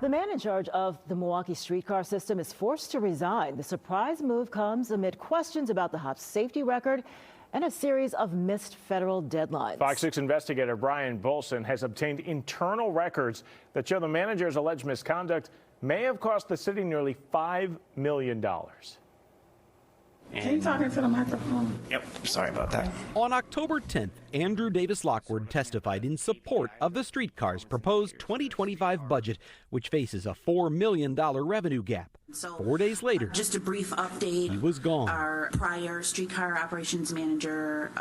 The man in charge of the Milwaukee streetcar system is forced to resign. The surprise move comes amid questions about the hop's safety record and a series of missed federal deadlines. Fox 6 investigator Brian Bolson has obtained internal records that show the manager's alleged misconduct may have cost the city nearly $5 million. Can you talk into the microphone? Yep, sorry about that. On October 10th, Andrew Davis Lockwood testified in support of the streetcar's proposed 2025 budget, which faces a $4 million revenue gap. So, 4 days later, just a brief update. He was gone. Our prior streetcar operations manager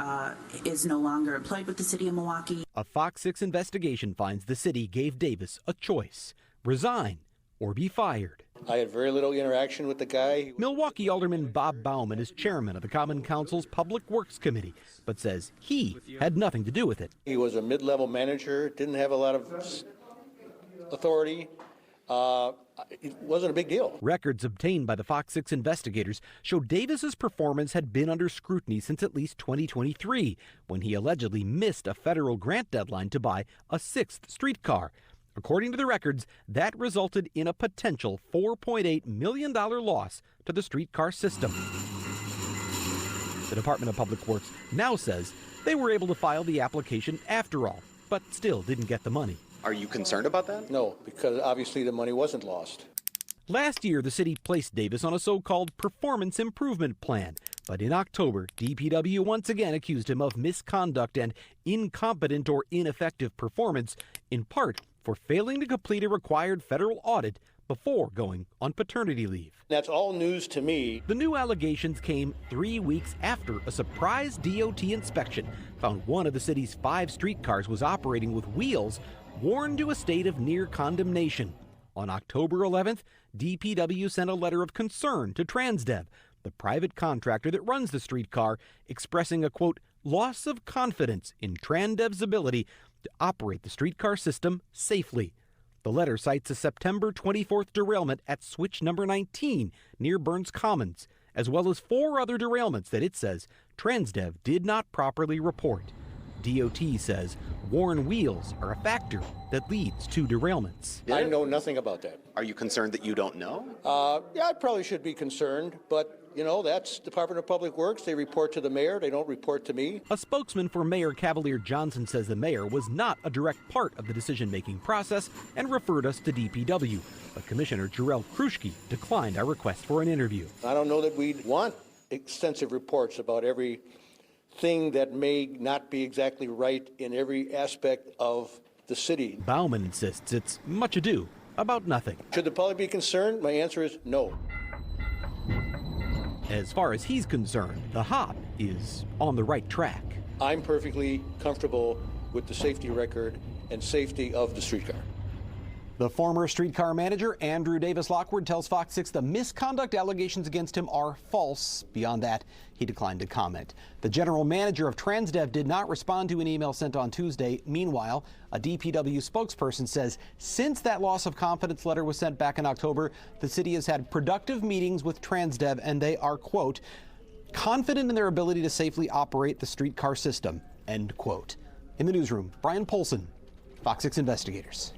is no longer employed with the city of Milwaukee. A Fox 6 investigation finds the city gave Davis a choice: resign or be fired. I had very little interaction with the guy. Milwaukee Alderman Bob Bauman is chairman of the Common Council's Public Works Committee, but says he had nothing to do with it. He was a mid-level manager, didn't have a lot of authority. It wasn't a big deal. Records obtained by the Fox 6 investigators show Davis's performance had been under scrutiny since at least 2023, when he allegedly missed a federal grant deadline to buy a sixth streetcar. According to the records, that resulted in a potential $4.8 million loss to the streetcar system. The Department of Public Works now says they were able to file the application after all, but still didn't get the money. Are you concerned about that? No, because obviously the money wasn't lost. Last year, the city placed Davis on a so-called performance improvement plan. But in October, DPW once again accused him of misconduct and incompetent or ineffective performance, in part for failing to complete a required federal audit before going on paternity leave. That's all news to me. The new allegations came 3 weeks after a surprise DOT inspection found one of the city's 5 streetcars was operating with wheels worn to a state of near condemnation. On October 11th, DPW sent a letter of concern to Transdev, the private contractor that runs the streetcar, expressing a, quote, loss of confidence in Transdev's ability to operate the streetcar system safely. The letter cites a September 24th derailment at switch number 19 near Burns Commons, as well as 4 other derailments that it says Transdev did not properly report. DOT says worn wheels are a factor that leads to derailments. I know nothing about that. Are you concerned that you don't know? Yeah, I probably should be concerned, but you know, that's Department of Public Works. They report to the mayor. They don't report to me. A spokesman for Mayor Cavalier Johnson says the mayor was not a direct part of the decision-making process and referred us to DPW. But Commissioner Jarrell Kruschke declined our request for an interview. I don't know that we'd want extensive reports about everything that may not be exactly right in every aspect of the city. Bauman insists it's much ado about nothing. Should the public be concerned? My answer is no. As far as he's concerned, the hop is on the right track. I'm perfectly comfortable with the safety record and safety of the streetcar. The former streetcar manager, Andrew Davis Lockwood, tells Fox 6 the misconduct allegations against him are false. Beyond that, he declined to comment. The general manager of Transdev did not respond to an email sent on Tuesday. Meanwhile, a DPW spokesperson says since that loss of confidence letter was sent back in October, the city has had productive meetings with Transdev, and they are, quote, confident in their ability to safely operate the streetcar system, end quote. In the newsroom, Brian Polson, Fox 6 Investigators.